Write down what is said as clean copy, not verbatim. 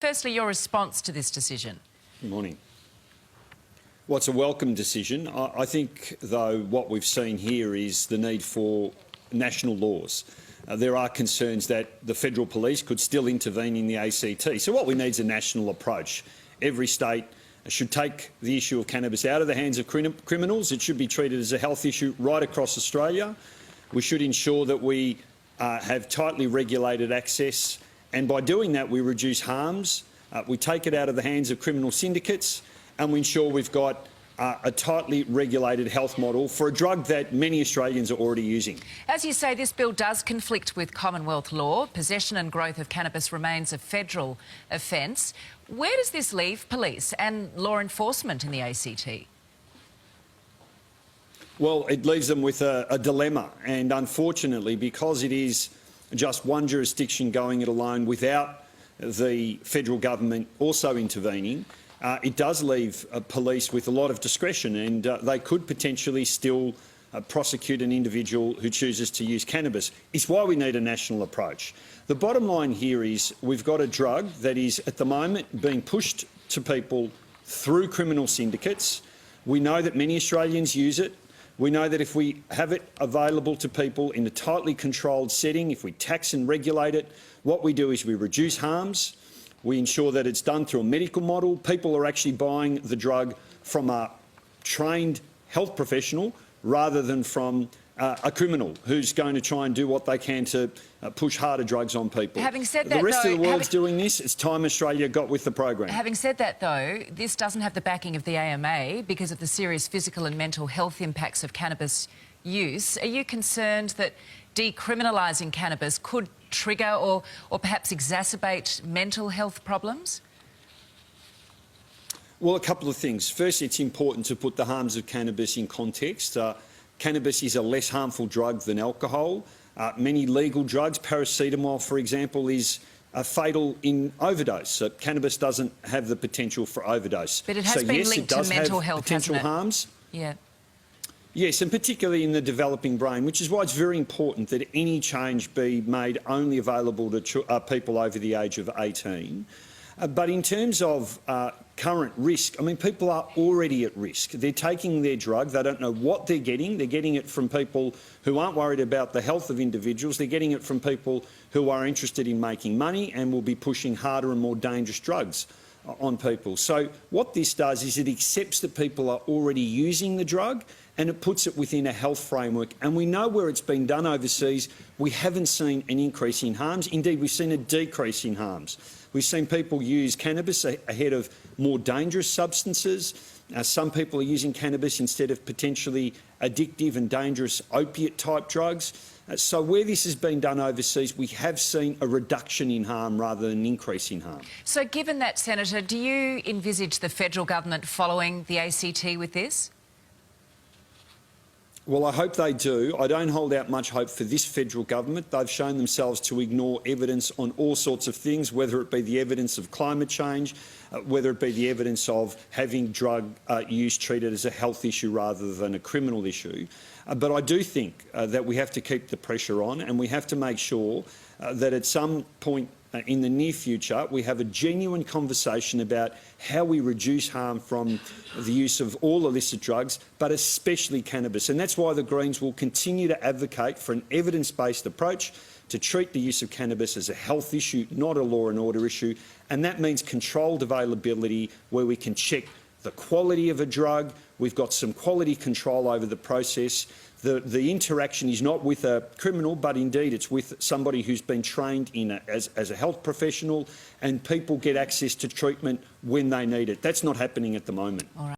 Firstly, your response to this decision. Good morning. Well, it's a welcome decision. I think, though, what we've seen here is the need for national laws. There are concerns that the federal police could still intervene in the a.c.t. So what we need is a national approach. Every state should take the issue of cannabis out of the hands of criminals. It should be treated as a health issue right across Australia. We should ensure that we have tightly regulated access, and by doing that we reduce harms, we take it out of the hands of criminal syndicates, and we ensure we've got a tightly regulated health model for a drug that many Australians are already using. As you say, this bill does conflict with Commonwealth law. Possession and growth of cannabis remains a federal offence. Where does this leave police and law enforcement in the a.c.t? Well, it leaves them with a dilemma, and unfortunately, because it is just one jurisdiction going it alone without the federal government also intervening, it does leave police with a lot of discretion, and they could potentially still prosecute an individual who chooses to use cannabis. It's why we need a national approach. The bottom line here is we've got a drug that is at the moment being pushed to people through criminal syndicates. We know that many Australians use it. We know that if we have it available to people in a tightly controlled setting, if we tax and regulate it, what we do is we reduce harms. We ensure that it's done through a medical model. People are actually buying the drug from a trained health professional rather than from a criminal who's going to try and do what they can to push harder drugs on people. Having said that, the rest of the world's doing this. It's time Australia got with the program. Having said that, though, this doesn't have the backing of the AMA because of the serious physical and mental health impacts of cannabis use. Are you concerned that decriminalising cannabis could trigger or perhaps exacerbate mental health problems? Well, a couple of things. First, it's important to put the harms of cannabis in context. Cannabis is a less harmful drug than alcohol. Many legal drugs, paracetamol, for example, is fatal in overdose. Cannabis doesn't have the potential for overdose. But it has been linked to mental health, potential harms. Yeah. Yes, and particularly in the developing brain, which is why it's very important that any change be made only available to people over the age of 18. But in terms of current risk, I mean, people are already at risk. They're taking their drug. They don't know what they're getting. They're getting it from people who aren't worried about the health of individuals. They're getting it from people who are interested in making money and will be pushing harder and more dangerous drugs on people. So what this does is it accepts that people are already using the drug and it puts it within a health framework. And we know where it's been done overseas, we haven't seen an increase in harms. Indeed, we've seen a decrease in harms. We've seen people use cannabis ahead of more dangerous substances. Some people are using cannabis instead of potentially addictive and dangerous opiate-type drugs. So where this has been done overseas, we have seen a reduction in harm rather than an increase in harm. So given that, Senator, do you envisage the federal government following the a.c.t. with this? Well, I hope they do. I don't hold out much hope for this federal government. They've shown themselves to ignore evidence on all sorts of things, whether it be the evidence of climate change, whether it be the evidence of having drug use treated as a health issue rather than a criminal issue. But I do think that we have to keep the pressure on, and we have to make sure that at some point in the near future we have a genuine conversation about how we reduce harm from the use of all illicit drugs, but especially cannabis. And that's why the Greens will continue to advocate for an evidence-based approach to treat the use of cannabis as a health issue, not a law and order issue. And that means controlled availability where we can check the quality of a drug. We've got some quality control over the process. The interaction is not with a criminal, but indeed it's with somebody who's been trained as a health professional, and people get access to treatment when they need it. That's not happening at the moment. All right.